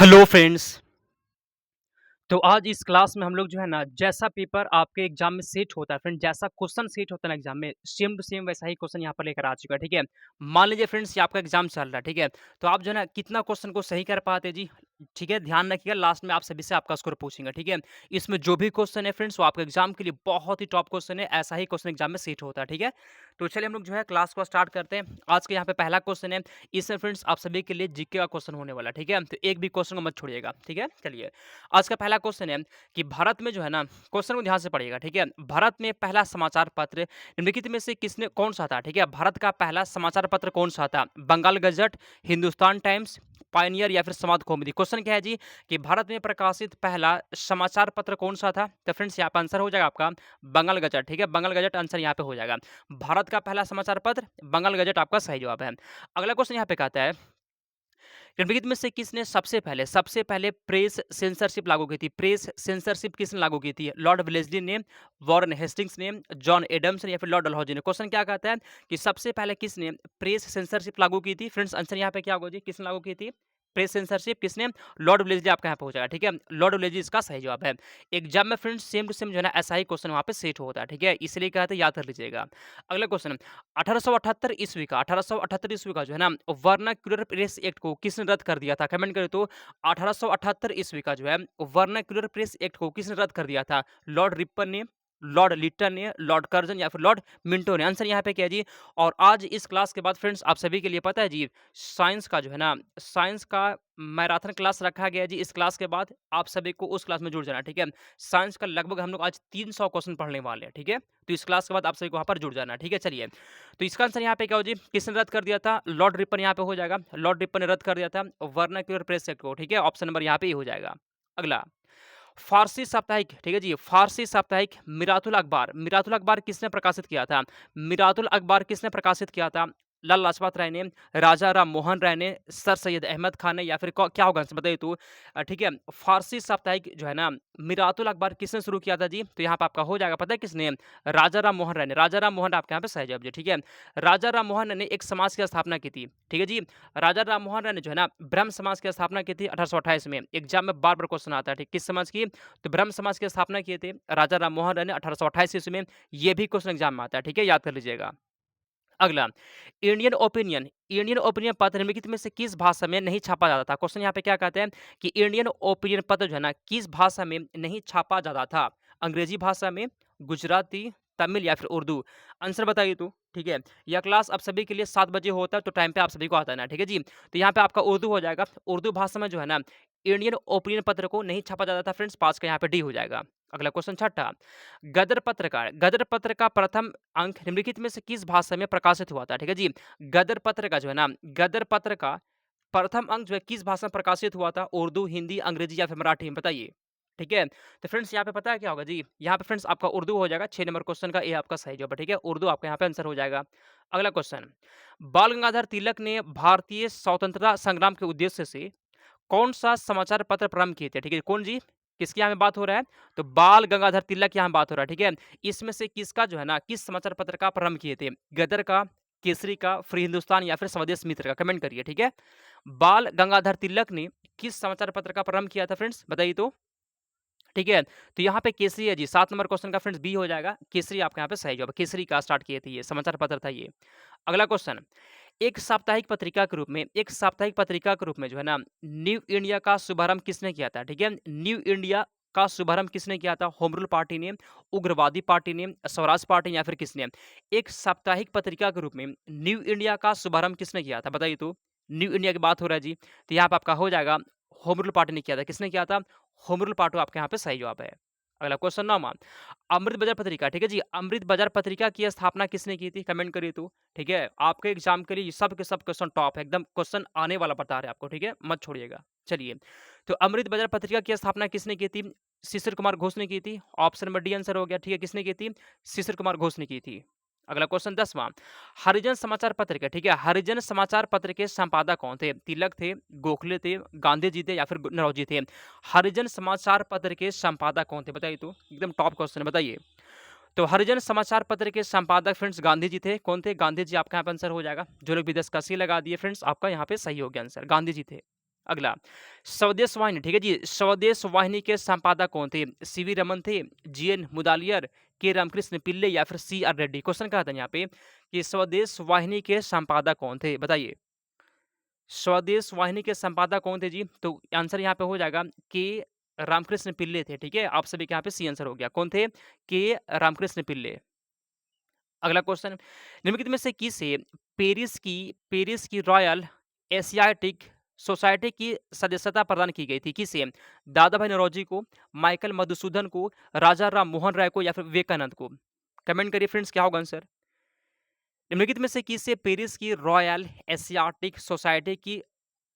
Hello friends. तो आज इस क्लास में हम लोग जो है ना जैसा पेपर आपके एग्जाम में सेट होता है फ्रेंड, जैसा क्वेश्चन सेट होता है ना एग्जाम में सेम टू सेम वैसा ही क्वेश्चन यहाँ पर लेकर आ चुका है। ठीक है, मान लीजिए फ्रेंड्स ये आपका एग्जाम चल रहा है। ठीक है, तो आप जो है ना कितना क्वेश्चन को सही कर पाते जी। ठीक है, ध्यान रखिएगा, लास्ट में आप सभी से आपका स्कोर पूछेंगे। ठीक है, इसमें जो भी क्वेश्चन है फ्रेंड्स वो आपके एग्जाम के लिए बहुत ही टॉप क्वेश्चन है, ऐसा ही क्वेश्चन एग्जाम में सेट होता है। ठीक है, तो चलिए हम लोग जो है क्लास को स्टार्ट करते हैं। आज के यहाँ पे पहला क्वेश्चन है, इसमें फ्रेंड्स आप सभी के लिए जीके का क्वेश्चन होने वाला है। ठीक है, तो एक भी क्वेश्चन को मत छोड़िएगा। ठीक है, चलिए आज का पहला क्वेश्चन है कि भारत में जो है ना, क्वेश्चन को ध्यान से पढ़िएगा। ठीक है, भारत में पहला समाचार पत्र निम्नलिखित में से किसने कौन सा था। ठीक है, भारत का पहला समाचार पत्र कौन सा था? Bengal gazette, Hindustan Times, pioneer या फिर समाज कौमुदी। क्वेश्चन क्या है जी कि भारत में प्रकाशित पहला समाचार पत्र कौन सा था? तो फ्रेंड्स यहाँ पे आंसर हो जाएगा आपका बंगाल गजट। ठीक है, बंगाल गजट आंसर यहाँ पे हो जाएगा। भारत का पहला समाचार पत्र बंगाल गजट आपका सही जवाब है। अगला क्वेश्चन यहाँ पे कहता है, निम्नलिखित में से किसने सबसे पहले प्रेस सेंसरशिप लागू की थी? प्रेस सेंसरशिप किसने लागू की थी? लॉर्ड वेलेस्ली ने, वॉरेन हेस्टिंग्स ने, जॉन एडम्स ने या फिर लॉर्ड डलहौजी ने? क्वेश्चन क्या कहता है कि सबसे पहले किसने प्रेस सेंसरशिप लागू की थी? फ्रेंड्स आंसर यहाँ पे क्या होगा जी, किसने लागू की थी प्रेस सेंसरशिप? किसने? लॉर्ड वेलेस्ली आपका यहाँ पे हो जाएगा। ठीक है, लॉर्ड वेलेस्ली इसका सही जवाब है। एग्जाम में फ्रेंड्स सेम टू सेम जो है ना ऐसा ही क्वेश्चन वहाँ पे सेट होता है। ठीक है, इसलिए कहते हैं याद कर लीजिएगा। अगला क्वेश्चन, 1878 ईस्वी का 1878 ईस्वी का जो है ना वर्नाक्युलर प्रेस एक्ट को किसने रद्द कर दिया था? कमेंट करें तो 1878 ईस्वी का जो है वर्नाक्युलर प्रेस एक्ट को किसने रद्द कर दिया था? लॉर्ड रिपन ने, लॉर्ड लिटन ने, लॉर्ड कर्जन या फिर लॉर्ड मिंटो ने? आंसर यहाँ पे क्या है जी। और आज इस क्लास के बाद फ्रेंड्स आप सभी के लिए पता है जी, साइंस का जो है ना, साइंस का मैराथन क्लास रखा गया है जी। इस क्लास के बाद आप सभी को उस क्लास में जुड़ जाना है। ठीक है, साइंस का लगभग हम लोग आज 300 क्वेश्चन पढ़ने वाले हैं। ठीक है, तो इस क्लास के बाद आप सभी को वहाँ पर जुड़ जाना है। ठीक है, चलिए तो इसका आंसर यहाँ पे क्या हो जी, किसने रद्द कर दिया था? लॉर्ड रिपन यहाँ पे हो जाएगा। लॉर्ड रिपन ने रद्द कर दिया था वर्नाक्युलर प्रेस एक्ट को। ठीक है, ऑप्शन नंबर यहाँ पे ही हो जाएगा। अगला, फारसी साप्ताहिक, ठीक है जी, फारसी साप्ताहिक मिरातुल अखबार, मिरातुल अखबार किसने प्रकाशित किया था? मिरातुल अखबार किसने प्रकाशित किया था? लाला लाजपत राय ने, राजा राम मोहन राय ने, सर सैयद अहमद खान ने या फिर क्या होगा आंसर बताइए तो। ठीक है, फारसी साप्ताहिक जो है ना मिरातुल अखबार किसने शुरू किया था जी? तो यहाँ पे आपका हो जाएगा, पता है किसने? राजा राम मोहन राय ने। राजा राम मोहन राय आपके यहाँ पे सही जवाब जी। ठीक है, राजा राम मोहन राय ने एक समाज की स्थापना की थी। ठीक है जी, राजा राम मोहन राय ने जो है ना ब्रह्म समाज की स्थापना की थी 1828 में। एग्जाम में बार बार क्वेश्चन आता है, ठीक, किस समाज की? तो ब्रह्म समाज की स्थापना किए थे राजा राम मोहन राय ने 1828 ईस्वी में। ये भी क्वेश्चन एग्जाम में आता है। ठीक है, याद कर लीजिएगा। अगला, इंडियन ओपिनियन पत्र निम्नलिखित में से किस भाषा में नहीं छापा जाता था? क्वेश्चन यहाँ पे क्या कहते हैं कि इंडियन ओपिनियन पत्र जो है ना किस भाषा में नहीं छापा जाता था? अंग्रेजी भाषा में, गुजराती, तमिल या फिर उर्दू? आंसर बताइए तो। ठीक है, यह क्लास आप सभी के लिए 7 बजे होता है, तो टाइम पे आप सभी को आता है ना। ठीक है जी, तो यहाँ पे आपका उर्दू हो जाएगा। उर्दू भाषा में जो है ना इंडियन ओपिनियन पत्र को नहीं छापा जाता था फ्रेंड्स। 5 का यहाँ पे डी हो जाएगा। अगला क्वेश्चन छठा, गदर पत्र का प्रथम अंक निम्नलिखित में से किस भाषा में प्रकाशित हुआ था? ठीक है जी, गदर पत्र का जो है ना, गदर पत्र का प्रथम अंक जो है किस भाषा में प्रकाशित हुआ था? उर्दू, हिंदी, अंग्रेजी या फिर मराठी में? बताइए। ठीक है, तो फ्रेंड्स यहाँ पे पता है क्या होगा जी, यहाँ पे फ्रेंड्स आपका उर्दू हो जाएगा। 6 नंबर क्वेश्चन का ये आपका सही जवाब है। ठीक है, उर्दू आपका यहाँ पे आंसर हो जाएगा। अगला क्वेश्चन, बाल गंगाधर तिलक ने भारतीय स्वतंत्रता संग्राम के उद्देश्य से कौन सा समाचार पत्र प्रारंभ किए थे? ठीक है, कौन जी? किसके यहाँ पे बात हो रहा है? तो बाल गंगाधर तिलक के यहाँ बात हो रहा है। ठीक है, इसमें से किसका जो है ना किस समाचार पत्र का प्रारंभ किए थे? गदर का, केसरी का, फ्री हिंदुस्तान या फिर स्वदेश मित्र का? कमेंट करिए। ठीक है, बाल गंगाधर तिलक ने किस समाचार पत्र का प्रारंभ किया था फ्रेंड्स, बताइए तो। ठीक है, तो यहाँ पे केसरी है जी। 7 नंबर क्वेश्चन का फ्रेंड्स बी हो जाएगा। केसरी आपके यहाँ पे सही जवाब है। केसरी का स्टार्ट किए थे, ये समाचार पत्र था ये। अगला क्वेश्चन, एक साप्ताहिक पत्रिका के रूप में जो है ना न्यू इंडिया का शुभारंभ किसने किया था? ठीक है, न्यू इंडिया का शुभारंभ किसने किया था? होम रूल पार्टी ने, उग्रवादी पार्टी ने, स्वराज पार्टी या फिर किसने? एक साप्ताहिक पत्रिका के रूप में न्यू इंडिया का शुभारंभ किसने किया था? बताइए तो। न्यू इंडिया की बात हो रहा है जी, तो यहाँ पे आपका हो जाएगा होम रूल पार्टी ने किया था। किसने किया था? होम रूल पार्टी आपके यहाँ पे सही जवाब है। अगला क्वेश्चन 9वां, अमृत बाजार पत्रिका, ठीक है जी, अमृत बाजार पत्रिका की स्थापना किसने की थी? कमेंट करिए तो। ठीक है, आपके एग्जाम के लिए ये सब के सब क्वेश्चन टॉप है, एकदम क्वेश्चन आने वाला बता रहे हैं आपको। ठीक है, मत छोड़िएगा। चलिए, तो अमृत बाजार पत्रिका की स्थापना किसने की थी? शिशिर कुमार घोष ने की थी। ऑप्शन नंबर डी आंसर हो गया। ठीक है, किसने की थी? शिशिर कुमार घोष ने की थी। अगला क्वेश्चन 10वां, हरिजन समाचार पत्र के, ठीक है, हरिजन समाचार पत्र के संपादक कौन थे? तिलक थे, गोखले थे, गांधी जी थे या फिर नौरोजी थे? हरिजन समाचार पत्र के संपादक कौन थे? बताइए तो, एकदम टॉप क्वेश्चन है, बताइए। तो हरिजन समाचार पत्र के संपादक फ्रेंड्स गांधी जी थे। कौन थे? गांधी जी आपका यहाँ पे आंसर हो जाएगा। जो लोग भी 10 का सी लगा दिए फ्रेंड्स, आपका यहाँ पे सही हो गया आंसर, गांधी जी थे। अगला स्वदेश वाहिनी, ठीक है जी, स्वदेश वाहिनी के संपादक कौन थे? सीवी रमन थे, जीएन मुदालियर, के रामकृष्ण पिल्ले या फिर सी आर रेड्डी। क्वेश्चन क्या था यहाँ पे कि स्वदेश वाहिनी के संपादक कौन थे? बताइए। स्वदेश वाहिनी के संपादक कौन थे जी? तो आंसर यहाँ पे हो जाएगा के रामकृष्ण पिल्ले थे, ठीक है? आप सभी के यहाँ पे सी आंसर हो गया। कौन थे? के रामकृष्ण पिल्ले। अगला क्वेश्चन, निम्नलिखित में से किसे पेरिस की रॉयल एशियाटिक सोसाइटी की सदस्यता प्रदान की गई थी? किसे? दादा भाई नौरोजी को, माइकल मधुसूदन को, राजा राम मोहन राय को या फिर विवेकानंद को? कमेंट करिए फ्रेंड्स, क्या होगा आंसर? निम्नलिखित में से किसे पेरिस की रॉयल एशियाटिक सोसाइटी की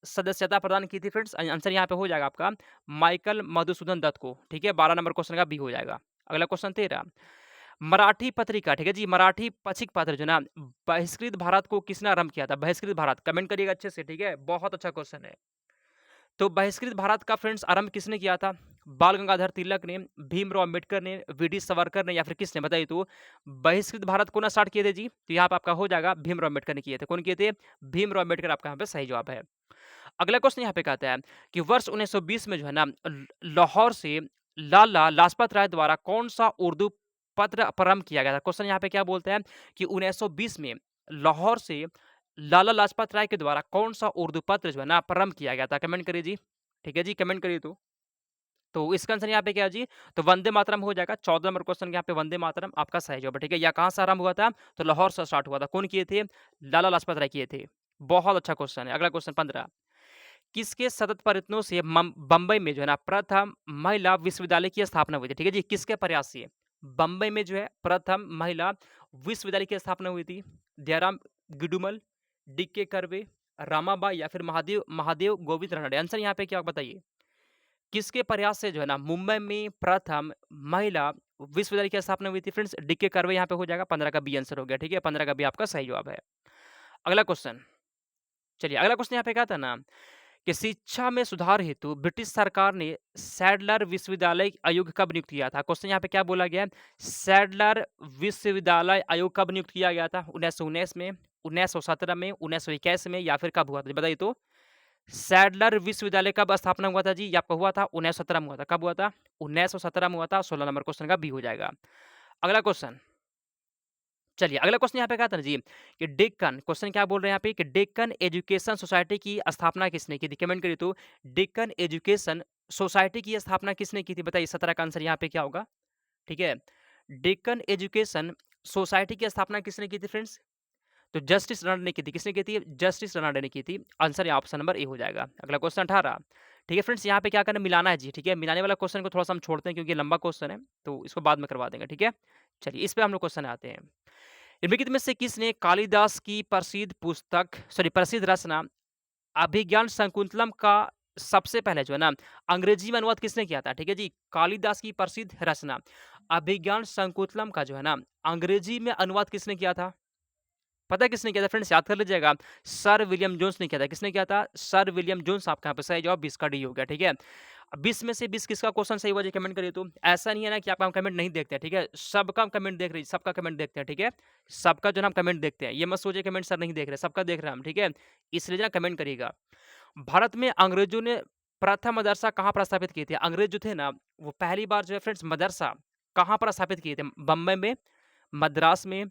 सदस्यता प्रदान की थी फ्रेंड्स? आंसर यहाँ पे हो जाएगा आपका माइकल मधुसूदन दत्त को, ठीक है? 12 नंबर क्वेश्चन का बी हो जाएगा। अगला क्वेश्चन 13, मराठी पत्रिका, ठीक है जी, मराठी पथिक पत्र जो ना बहिष्कृत भारत को किसने आरंभ किया था? बहिष्कृत भारत, कमेंट करिएगा अच्छे से, ठीक है? बहुत अच्छा क्वेश्चन है। तो बहिष्कृत भारत का फ्रेंड्स आरंभ किसने किया था? बाल गंगाधर तिलक ने, भीमराव अम्बेडकर ने, वीडी सावरकर ने या फिर किसने? बताइए तो। बहिष्कृत भारत को ना स्टार्ट किए थे जी? तो यहाँ पे आपका हो जाएगा भीमराव अम्बेडकर ने किए थे। कौन किए थे? भीमराव अम्बेडकर आपका यहाँ पे सही जवाब है। अगला क्वेश्चन यहाँ पे कहता है कि वर्ष 1920 में जो है ना लाहौर से लाला लाजपत राय द्वारा कौन सा उर्दू पत्र प्रारंभ किया गया था? क्वेश्चन यहाँ पे क्या बोलते हैं कि 1920 में लाहौर से लाला लाजपत राय के द्वारा कौन सा उर्दू पत्र जो है ना प्रारंभ किया गया था? कमेंट करिए जी, ठीक है जी, कमेंट करिए तो इसका आंसर यहाँ पे क्या है जी? तो वंदे मातरम हो जाएगा। 14 नंबर क्वेश्चन यहाँ पे वंदे मातरम आपका सही जवाब है, ठीक है? या कहाँ से आरंभ हुआ था? तो लाहौर से स्टार्ट हुआ था। कौन किए थे? लाला लाजपत राय किए थे। बहुत अच्छा क्वेश्चन है। अगला क्वेश्चन 15, किसके सतत प्रयत्नों से बम्बई में जो है ना प्रथम महिला विश्वविद्यालय की स्थापना हुई थी? ठीक है जी, किसके प्रयास से बम्बई में जो है प्रथम महिला विश्वविद्यालय की स्थापना हुई थी? दयाराम गिडुमल, डी.के. कर्वे, रामाबाई या फिर महादेव महादेव गोविंद रानडे? आंसर यहाँ पे क्या बताइए? किसके प्रयास से जो है ना मुंबई में प्रथम महिला विश्वविद्यालय की स्थापना हुई थी फ्रेंड्स? डी.के. कर्वे यहाँ पे हो जाएगा। 15 का बी आंसर हो गया, ठीक है? 15 का बी आपका सही जवाब है। अगला क्वेश्चन, चलिए अगला क्वेश्चन यहाँ पे क्या था ना कि शिक्षा में सुधार हेतु ब्रिटिश सरकार ने सैडलर विश्वविद्यालय आयोग कब नियुक्त किया था? क्वेश्चन यहाँ पे क्या बोला गया है? सैडलर विश्वविद्यालय आयोग कब नियुक्त किया गया था? 1919 में, 1917 में, 1921 में या फिर कब हुआ था? बताइए तो। सैडलर विश्वविद्यालय कब स्थापना हुआ था जी? ये आपका हुआ था 1917 में हुआ था। कब हुआ था? 1917 में हुआ था। 16 नंबर क्वेश्चन का बी हो जाएगा। अगला क्वेश्चन, चलिए अगला क्वेश्चन यहाँ पे क्या था ना जी कि डेक्कन, क्वेश्चन क्या बोल रहे हैं यहाँ पे कि डेक्कन एजुकेशन सोसाइटी की स्थापना किसने की थी? कमेंट करिए तो। डेक्कन एजुकेशन सोसाइटी की स्थापना किसने की थी? बताइए। 17 का आंसर यहाँ पे क्या होगा? ठीक है, डेक्कन एजुकेशन सोसाइटी की स्थापना किसने की थी फ्रेंड्स? तो जस्टिस रनडे ने की थी। किसने की थी? जस्टिस रनडे ने की थी। आंसर यहाँ ऑप्शन नंबर ए हो जाएगा। अगला क्वेश्चन 18, ठीक है फ्रेंड्स, यहाँ पे क्या करना है? मिलाना है जी, ठीक है? मिलाने वाला क्वेश्चन को थोड़ा सा हम छोड़ते हैं क्योंकि ये लंबा क्वेश्चन है, तो इसको बाद में करवा देंगे, ठीक है? चलिए इस पे हम लोग क्वेश्चन आते हैं। निम्नलिखित में से किसने कालिदास की प्रसिद्ध रचना अभिज्ञान शकुंतलम का सबसे पहले जो है ना अंग्रेजी में अनुवाद किसने किया था? ठीक है जी, कालिदास की प्रसिद्ध रचना अभिज्ञान शकुंतलम का जो है ना अंग्रेजी में अनुवाद किसने किया था? पता है किसने किया था फ्रेंड्स? याद कर लीजिएगा। सर विलियम जोन्स ने किया था। किसने किया था? Sir William Jones. आपका यहाँ पे सही जवाब 20 का डी हो गया, ठीक है? 20 में से 20 किसका क्वेश्चन सही हुआ जी? कमेंट करिए तो। ऐसा नहीं है ना कि आप हम कमेंट नहीं देखते हैं, ठीक है? सबका हम कमेंट देख रहे हैं, सबका कमेंट देखते हैं, ठीक है? सबका जो है ना हम कमेंट देखते हैं। ये मत सोचिए कमेंट सर नहीं देख रहे, सबका देख रहे हैं हम, ठीक है? इसलिए जो है ना कमेंट करिएगा। भारत में अंग्रेजों ने प्रथम मदरसा कहाँ पर स्थापित किए थे? अंग्रेज जो थे ना वो पहली बार जो है फ्रेंड्स मदरसा कहाँ पर स्थापित किए थे? बम्बई में, मद्रास में,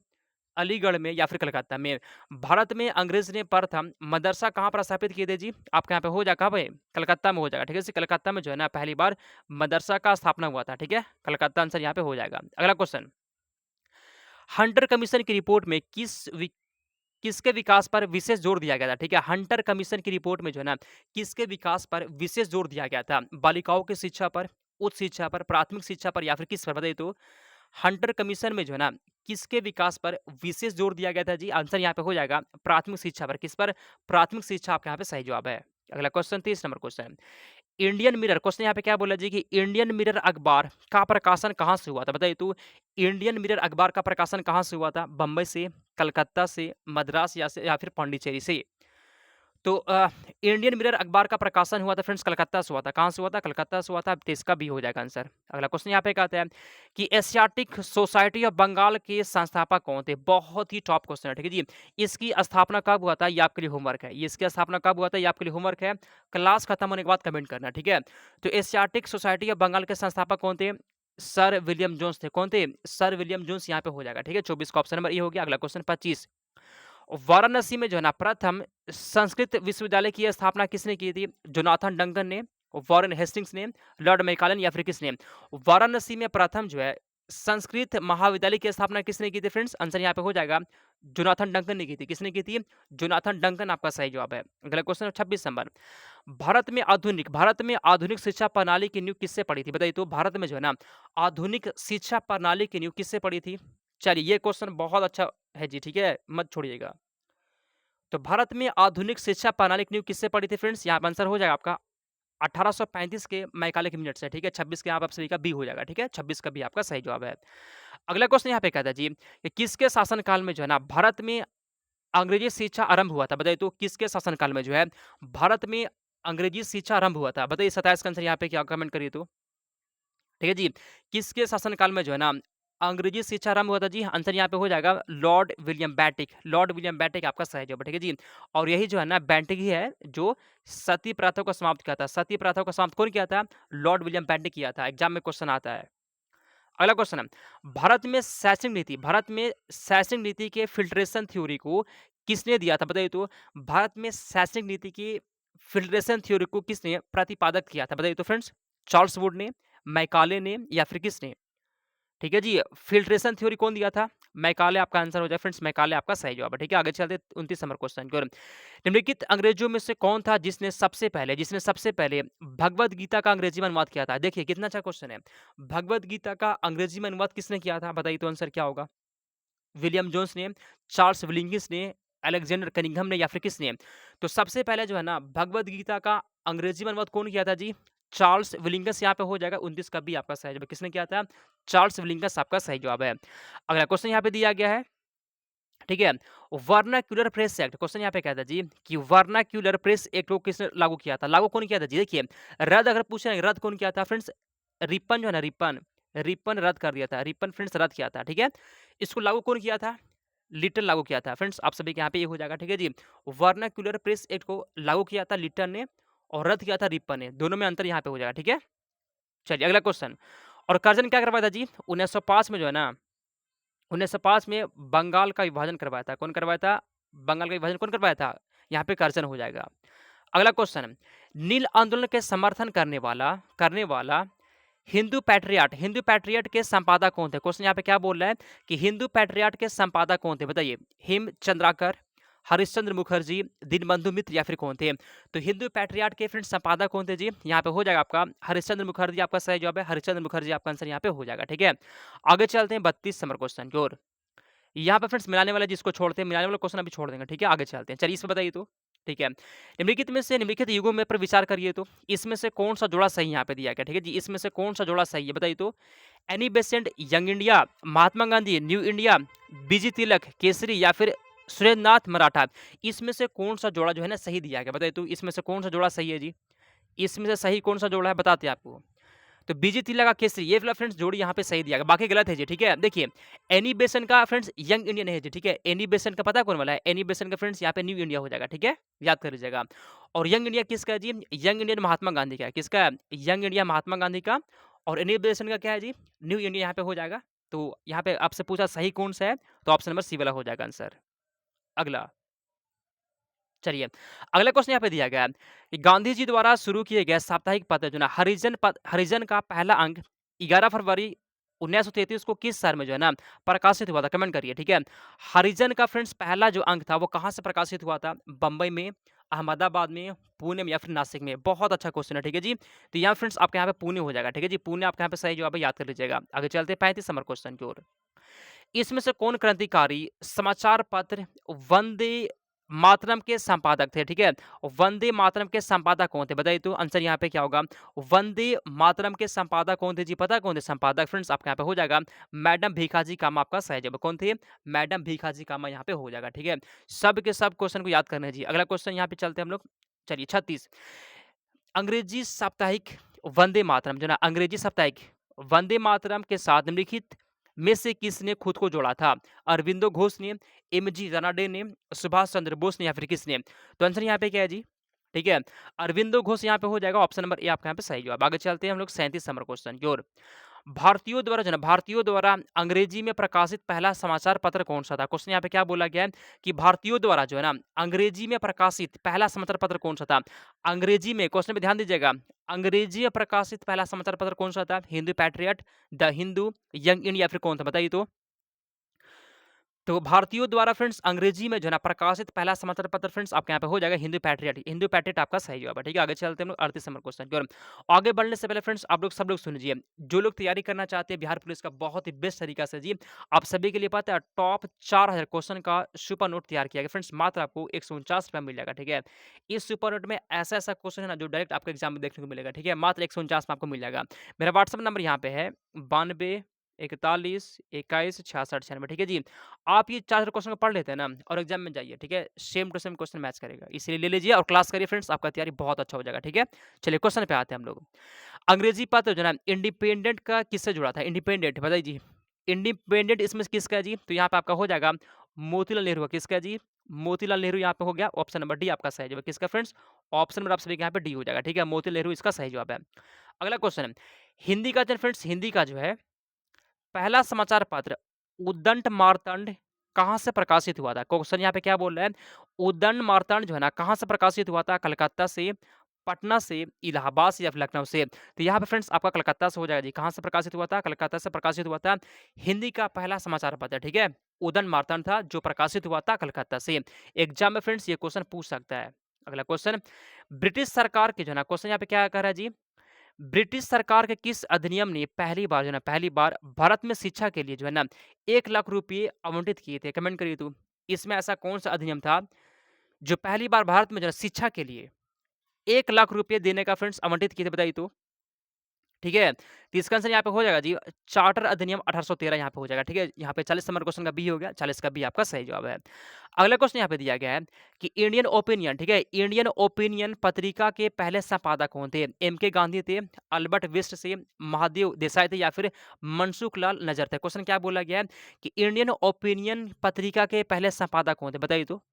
अलीगढ़ में या फिर कलकत्ता में? भारत में अंग्रेज ने प्रथम मदरसा कहाँ पर स्थापित किए थे जी? आपके यहाँ पे हो जाएगा कहाँ पे? कलकत्ता में हो जाएगा, ठीक है? इसी कलकत्ता में जो है ना पहली बार मदरसा का स्थापना हुआ था, ठीक है? कलकत्ता आंसर यहाँ पे हो जाएगा। अगला क्वेश्चन, हंटर कमीशन की रिपोर्ट में किसके विकास पर विशेष जोर दिया गया था? ठीक है, हंटर कमीशन की रिपोर्ट में जो है ना किसके विकास पर विशेष जोर दिया गया था? बालिकाओं की शिक्षा पर, उच्च शिक्षा पर, प्राथमिक शिक्षा पर या फिर किस पर? बताइए तो। हंटर कमीशन में जो है ना किसके विकास पर विशेष जोर दिया गया था जी? आंसर यहाँ पे हो जाएगा प्राथमिक शिक्षा पर। किस पर? प्राथमिक शिक्षा आपके यहाँ पे सही जवाब है। अगला question 30 number question, Indian mirror, question यहाँ पे क्या बोला जी कि इंडियन मिरर अखबार का प्रकाशन कहाँ से हुआ था? बताइए तो। इंडियन मिरर अखबार का प्रकाशन कहाँ से हुआ था? बम्बई से, कलकत्ता से, मद्रास या फिर पांडिचेरी से? तो इंडियन मिरर अखबार का प्रकाशन हुआ था फ्रेंड्स कलकत्ता से हुआ था। कहाँ से हुआ था? कलकत्ता से हुआ था। तो इसका बी हो जाएगा आंसर। अगला क्वेश्चन यहाँ पे कहते हैं कि एशियाटिक सोसाइटी ऑफ बंगाल के संस्थापक कौन थे? बहुत ही टॉप क्वेश्चन है, ठीक है जी। इसकी स्थापना कब हुआ था? ये आपके लिए होमवर्क है। ये इसकी स्थापना कब हुआ था? ये आपके लिए होमवर्क है। क्लास खत्म होने के बाद कमेंट करना, ठीक है। तो एशियाटिक सोसाइटी ऑफ बंगाल के संस्थापक कौन थे? सर विलियम जोन्स थे। कौन थे? सर विलियम जोन्स यहाँ पे हो जाएगा, ठीक है। 24 का ऑप्शन नंबर ए हो गया। अगला क्वेश्चन 25 वाराणसी में जो है ना प्रथम संस्कृत विश्वविद्यालय की स्थापना किसने की थी? जोनाथन डंकन ने, वॉरेन हेस्टिंग्स ने, लॉर्ड मैकालन या फिर किसने? वाराणसी में प्रथम जो है संस्कृत महाविद्यालय की स्थापना किसने की थी फ्रेंड्स? आंसर यहाँ पे हो जाएगा जोनाथन डंकन ने की थी। किसने की थी? जोनाथन डंकन आपका सही जवाब है। अगला क्वेश्चन 26 नंबर भारत में आधुनिक शिक्षा प्रणाली की नींव किससे पड़ी थी? बताइए तो भारत में जो है ना आधुनिक शिक्षा प्रणाली की नींव किससे पड़ी थी? चलिए ये क्वेश्चन बहुत अच्छा है जी, ठीक है, मत छोड़िएगा। तो भारत में आधुनिक शिक्षा प्रणाली की नींव किससे पड़ी थी फ्रेंड्स? यहाँ पे आंसर हो जाएगा आपका 1835 के मैकाले के मिनट से, ठीक है। 26 के आप सभी का बी हो जाएगा, ठीक है। 26 का बी आपका सही जवाब है। अगला क्वेश्चन यहाँ पे कहता है जी कि किसके शासनकाल में जो है ना भारत में अंग्रेजी शिक्षा आरंभ हुआ था? बताइए तो किसके शासनकाल में जो है भारत में अंग्रेजी शिक्षा आरंभ हुआ था? बताइए 27 का आंसर यहाँ पे क्या कमेंट करिए तो। ठीक है जी। किसके शासनकाल में जो है ना अंग्रेजी शिक्षा आरंभ हुआ था जी? आंसर यहाँ पे हो जाएगा Lord William Bentinck. Lord William Bentinck आपका सही जवाब है, ठीक है जी। और यही जो है ना बेंटिक ही है जो सती प्रथा को समाप्त किया था। सती प्रथा को समाप्त कौन किया था? लॉर्ड विलियम बेंटिक किया था। एग्जाम में क्वेश्चन आता है। अगला क्वेश्चन है भारत में शैक्षणिक नीति के फिल्ट्रेशन थ्योरी को किसने दिया था? बताइए तो भारत में शैक्षणिक नीति की फिल्ट्रेशन थ्योरी को किसने प्रतिपादक किया था? बताइए तो फ्रेंड्स। चार्ल्स वुड ने, मैकाले ने या फिर किसने? ठीक है जी। फिल्ट्रेशन थ्योरी कौन दिया था? मैकाले आपका आंसर हो जाए फ्रेंड्स। मैकाले आपका सही जवाब है, ठीक है। आगे चलते 29 नंबर क्वेश्चन की ओर। निम्नलिखित अंग्रेजों में से कौन था जिसने सबसे पहले भगवत गीता का अंग्रेजी में अनुवाद किया था? देखिए कितना अच्छा क्वेश्चन है। भगवत गीता का अंग्रेजी में अनुवाद किसने किया था? बताइए तो आंसर क्या होगा? विलियम जोन्स ने, चार्ल्स विलिंगिस ने, अलेक्जेंडर कनिंघम ने या फिर किसने? तो सबसे पहले जो है ना भगवत गीता का अंग्रेजी में अनुवाद कौन किया था जी? चार्ल्स विलिंगस यहाँ पे हो जाएगा। 29 का भी आपका सही जवाब है। किसने किया था? चार्ल्स विलिंगस आपका सही जवाब है। अगला क्वेश्चन यहाँ पे दिया गया है, ठीक है। वर्नाक्यूलर प्रेस एक्ट क्वेश्चन यहाँ पे कहता है जी कि वर्नाक्यूलर प्रेस एक्ट को किसने लागू किया था? लागू कौन किया था जी? देखिए रद्द अगर पूछे रद्द कौन किया था फ्रेंड्स? रिपन जो है ना रिपन रद्द कर दिया था। रिपन फ्रेंड्स रद्द किया था, ठीक है। इसको लागू कौन किया था? लिटन लागू किया था फ्रेंड्स। आप सभी के यहाँ पे ये हो जाएगा, ठीक है जी। वर्नाक्यूलर प्रेस एक्ट को लागू किया था लिटन ने और रद्द किया था रिपन ने। दोनों में अंतर यहाँ पे हो जाएगा, ठीक है। चलिए अगला क्वेश्चन। और कर्जन क्या करवाया था जी? 1905 में जो है ना 1905 में बंगाल का विभाजन करवाया था। कौन करवाया था? बंगाल का विभाजन कौन करवाया था? यहाँ पे कर्जन हो जाएगा। अगला क्वेश्चन। नील आंदोलन के समर्थन करने वाला हिंदू पैट्रियट के संपादक कौन थे? क्वेश्चन यहाँ पे क्या बोल रहा है कि हिंदू पैट्रियट के संपादक कौन थे? बताइए। हिम चंद्राकर, हरिश्चंद्र मुखर्जी, दीनबंधु मित्र या फिर कौन थे? तो हिंदू पैट्रियट के फ्रेंड संपादक कौन थे जी? यहाँ पे हो जाएगा आपका हरिश्चंद्र मुखर्जी आपका सही जवाब है। हरिश्चंद्र मुखर्जी आपका आंसर यहाँ पे हो जाएगा, ठीक है। आगे चलते हैं 32 नंबर क्वेश्चन की ओर। यहाँ पे फ्रेंड्स मिलाने वाला जिसको छोड़ते हैं, मिलाने वाला क्वेश्चन अभी छोड़ देंगे, ठीक है। आगे चलते हैं। चलिए इसमें बताइए तो, ठीक है। निम्नलिखित में से निम्नलिखित युगों में पर विचार करिए तो इसमें से कौन सा जोड़ा सही यहाँ पे दिया गया, ठीक है जी। इसमें से कौन सा जोड़ा सही है? बताइए तो। Annie Besant young India, Mahatma Gandhi new India, बीजी तिलक केसरी या फिर सुरेंद्रनाथ मराठा, इसमें से कौन सा जोड़ा जो है ना सही दिया गया? बताइए तो इसमें से कौन सा जोड़ा सही है जी? इसमें से सही कौन सा जोड़ा है बताते हैं आपको। तो बीजी तिलक का केसरी ये वाला फ्रेंड्स जोड़ी यहाँ पे सही दिया गया, बाकी गलत है जी, ठीक है। देखिए एनी बेसन का फ्रेंड्स यंग इंडियन है जी, ठीक है। एनी बेसन का पता है कौन वाला है? एनी बेसन का फ्रेंड्स यहाँ पे न्यू इंडिया हो जाएगा, ठीक है। याद कर लीजिएगा। और यंग इंडिया किसका है जी? यंग इंडियन महात्मा गांधी का है। किसका है? यंग इंडिया महात्मा गांधी का। और एनी बेसन का क्या है जी? न्यू इंडिया यहाँ पे हो जाएगा। तो यहाँ पे आपसे पूछा सही कौन सा है, तो ऑप्शन नंबर सी वाला हो जाएगा आंसर। अगला चलिए अगला क्वेश्चन यहाँ पे दिया गया है कि गांधी जी द्वारा शुरू किए गए साप्ताहिक पत्र जो है ना हरिजन का पहला अंक 11 फरवरी 1933 को किस शहर में जो है ना प्रकाशित हुआ था? कमेंट करिए, ठीक है। हरिजन का फ्रेंड्स पहला जो अंक था वो कहाँ से प्रकाशित हुआ था? बंबई में, अहमदाबाद में, पुणे में या फिर नासिक में? बहुत अच्छा क्वेश्चन है, ठीक है जी। तो यहाँ फ्रेंड्स आपके यहाँ पे पुणे हो जाएगा, ठीक है जी। पुणे आपके यहाँ पे सही जवाब है, याद कर लीजिएगा। आगे चलते 35 नंबर क्वेश्चन की ओर। इसमें से कौन क्रांतिकारी समाचार पत्र वंदे मातरम के संपादक थे, ठीक है? वंदे मातरम के संपादक कौन थे? बताइए तो आंसर यहाँ पे क्या होगा? वंदे मातरम के संपादक कौन थे जी? पता है कौन थे संपादक? फ्रेंड्स आपके यहाँ पे हो जाएगा मैडम भीखाजी कामा आपका सही जवाब। कौन थे? मैडम भीखाजी कामा यहाँ पे हो जाएगा, ठीक है? सब के सब क्वेश्चन को याद करना है जी। अगला क्वेश्चन यहाँ पे चलते हैं हम लोग। चलिए 36 अंग्रेजी साप्ताहिक वंदे मातरम जो ना अंग्रेजी साप्ताहिक वंदे मातरम के साथ निम्नलिखित में से किसने खुद को जोड़ा था? अरविंदो घोष ने, एमजी रानाडे ने, सुभाष चंद्र बोस ने या फिर किसने? तो आंसर यहाँ पे क्या है जी? ठीक है, अरविंदो घोष यहाँ पे हो जाएगा ऑप्शन नंबर ए आपका यहाँ पे सही जवाब। आगे चलते हैं हम लोग 37 नंबर क्वेश्चन की ओर। भारतीयों द्वारा जो है ना भारतीयों द्वारा अंग्रेजी में प्रकाशित पहला समाचार पत्र कौन सा था? क्वेश्चन यहाँ पे क्या बोला गया है कि भारतीयों द्वारा जो है ना अंग्रेजी में प्रकाशित पहला समाचार पत्र कौन सा था? अंग्रेजी में क्वेश्चन पे ध्यान दीजिएगा। अंग्रेजी में प्रकाशित पहला समाचार पत्र कौन सा था? Hindu patriot, the Hindu, young India फिर कौन था? बताइए तो भारतीयों द्वारा फ्रेंड्स अंग्रेजी में जो है ना प्रकाशित पहला समाचार पत्र फ्रेंड्स आपके यहाँ पे हो जाएगा हिंदू पैट्रियट। हिंदू पैट्रियट आपका सही जवाब है, ठीक है? आगे चलते हैं हम लोग 38 नंबर क्वेश्चन की ओर। आगे बढ़ने से पहले फ्रेंड्स आप लोग सब लोग सुनिए, जो लोग तैयारी करना चाहते हैं बिहार पुलिस का बहुत ही बेस्ट तरीका से जी, आप सभी के लिए पता है टॉप 4000 क्वेश्चन का सुपर नोट तैयार किया गया फ्रेंड्स, मात्र आपको 149 रुपये मिल जाएगा, ठीक है? इस सुपर नोट में ऐसा ऐसा क्वेश्चन है ना जो डायरेक्ट आपको एग्जाम में देखने को मिलेगा, ठीक है? मात्र 149 में आपको मिल जाएगा। मेरा व्हाट्सअप नंबर यहाँ पे है 92 41 21 66 96, ठीक है जी? आप ये 4 क्वेश्चन को पढ़ लेते हैं ना और एग्जाम में जाइए, ठीक है? Same to same question match करेगा, इसलिए ले लीजिए और क्लास करिए फ्रेंड्स, आपका तैयारी बहुत अच्छा हो जाएगा, ठीक है? चलिए क्वेश्चन पे आते हैं हम लोग। अंग्रेजी पत्र जो है ना इंडिपेंडेंट का किससे जुड़ा था? इंडिपेंडेंट बताइए जी। इंडिपेंडेंट इसमें किसका है जी? तो यहाँ पे आपका हो जाएगा मोतीलाल नेहरू का। किसका है जी? मोतीलाल नेहरू यहाँ पे हो गया। ऑप्शन नंबर डी आपका सही जवाब है। किसका फ्रेंड्स? ऑप्शन नंबर आप सभी के यहाँ पे डी हो जाएगा, ठीक है? मोतीलाल नेहरू इसका सही जवाब है। अगला क्वेश्चन है हिंदी का जो फ्रेंड्स हिंदी का जो है पहला समाचार पत्र उद्दंड मार्तंड कहाँ से प्रकाशित हुआ था? क्वेश्चन यहाँ पे क्या बोल रहा है? उद्दंड मार्तंड जो है ना कहाँ से प्रकाशित हुआ था? कलकत्ता से, पटना से, इलाहाबाद से या फिर लखनऊ से? तो यहाँ पे फ्रेंड्स आपका कलकत्ता से हो जाएगा जी। कहाँ से प्रकाशित हुआ था? कलकत्ता से प्रकाशित हुआ था। हिंदी का पहला समाचार पत्र, ठीक है? उद्दंड मार्तंड था जो प्रकाशित हुआ था कलकत्ता से। एग्जाम में फ्रेंड्स ये क्वेश्चन पूछ सकता है। अगला क्वेश्चन ब्रिटिश सरकार के जो है ना क्वेश्चन यहाँ पे क्या कह रहा है जी? ब्रिटिश सरकार के किस अधिनियम ने पहली बार जो है ना पहली बार भारत में शिक्षा के लिए जो है ना 1 लाख रुपये आवंटित किए थे? कमेंट करिए तो इसमें ऐसा कौन सा अधिनियम था जो पहली बार भारत में जो है शिक्षा के लिए 1 लाख रुपये देने का फ्रेंड्स आवंटित किए थे? बताइए तो ठीक है? तो इसका आंसर यहाँ पे हो जाएगा जी चार्टर अधिनियम 1813 यहाँ पे हो जाएगा, ठीक है? यहाँ पे 40 नंबर क्वेश्चन का बी हो गया, 40 का बी आपका सही जवाब है। अगला क्वेश्चन यहाँ पे दिया गया है कि इंडियन ओपिनियन, ठीक है? इंडियन ओपिनियन पत्रिका के पहले संपादक कौन थे? एम के गांधी थे, अल्बर्ट वेस्ट से, महादेव देसाई थे या फिर मनसुख लाल नजर थे? क्वेश्चन क्या बोला गया है कि इंडियन ओपिनियन पत्रिका के पहले संपादक कौन थे? बताइए तो।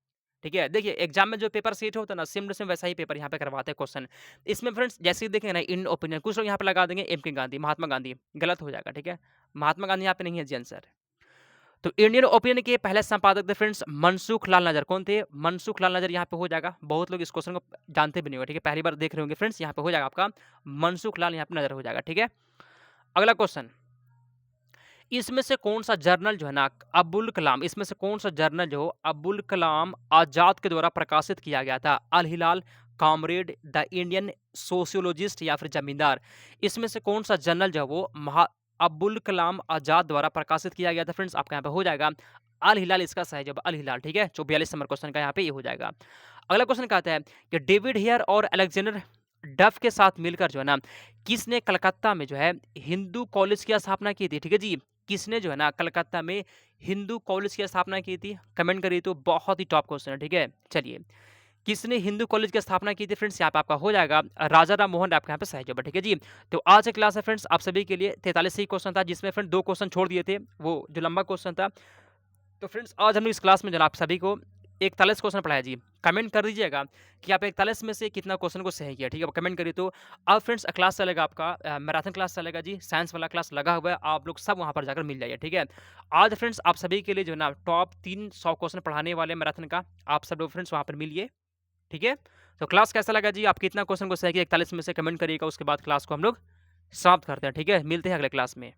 ठीक है? देखिए एग्ज़ाम में जो पेपर सेट होता है ना सेम टू सेम वैसा ही पेपर यहाँ पे करवाते हैं क्वेश्चन। इसमें फ्रेंड्स जैसे ही देखेंगे ना इन ओपिनियन कुछ लोग यहाँ पे लगा देंगे एम के गांधी, महात्मा गांधी, गलत हो जाएगा, ठीक है? महात्मा गांधी यहाँ पे नहीं है जी आंसर। तो इंडियन ओपिनियन के पहले संपादक थे फ्रेंड्स मनसुख लाल नज़र। कौन थे? मनसुख लाल नज़र यहाँ पे हो जाएगा। बहुत लोग इस क्वेश्चन को जानते भी नहीं होंगे, ठीक है? पहली बार देख रहे होंगे फ्रेंड्स, यहाँ पे हो जाएगा आपका मनसुख लाल यहाँ पे नज़र हो जाएगा, ठीक है? अगला क्वेश्चन इसमें से कौन-सा जर्नल जो है ना अब्दुल कलाम इसमें से कौन-सा जर्नल जो अब्दुल कलाम आज़ाद के द्वारा प्रकाशित किया गया था? अल हिलाल, कॉमरेड, द इंडियन सोशियोलॉजिस्ट या फिर ज़मींदार? इसमें से कौन-सा जर्नल जो है वो अब्दुल कलाम आज़ाद द्वारा प्रकाशित किया गया था फ्रेंड्स? आपका यहाँ पे हो जाएगा अल हिलाल इसका सही जवाब अल हिलाल, ठीक है? जो 42 नंबर क्वेश्चन का यहाँ पे ये हो जाएगा। अगला क्वेश्चन कहता है कि डेविड हेयर और अलेक्जेंडर डफ के साथ मिलकर जो है ना किसने कलकत्ता में जो है हिंदू कॉलेज की स्थापना की थी? ठीक है जी? किसने जो है ना कलकत्ता में हिंदू कॉलेज की स्थापना की थी? कमेंट करिए तो बहुत ही टॉप क्वेश्चन है, ठीक है? चलिए, किसने हिंदू कॉलेज की स्थापना की थी फ्रेंड्स? यहाँ पे आपका हो जाएगा राजा राम मोहन आपके यहाँ पे सही जवाब है, ठीक है जी? तो आज की क्लास है फ्रेंड्स आप सभी के लिए 43 ही क्वेश्चन था जिसमें फ्रेंड 2 क्वेश्चन छोड़ दिए थे, वो जो लंबा क्वेश्चन था। तो फ्रेंड्स आज हमने इस क्लास में जो है आप सभी को 41 क्वेश्चन पढ़ाया जी। कमेंट कर दीजिएगा कि आप 41 में से कितना क्वेश्चन को सही किया, ठीक है? कमेंट करिए तो अब फ्रेंड्स क्लास चलेगा आपका मैराथन क्लास चलेगा जी, साइंस वाला क्लास लगा हुआ है, आप लोग सब वहाँ पर जाकर मिल जाइए, ठीक है? आज फ्रेंड्स आप सभी के लिए जो है ना टॉप 300 क्वेश्चन पढ़ाने वाले मैराथन का, आप सब लोग फ्रेंड्स वहाँ पर मिलिए, ठीक है? तो क्लास कैसा लगा जी? आप कितना क्वेश्चन को सही किया 41 में से कमेंट करिएगा, उसके बाद क्लास को हम लोग समाप्त करते हैं, ठीक है? मिलते हैं अगले क्लास में।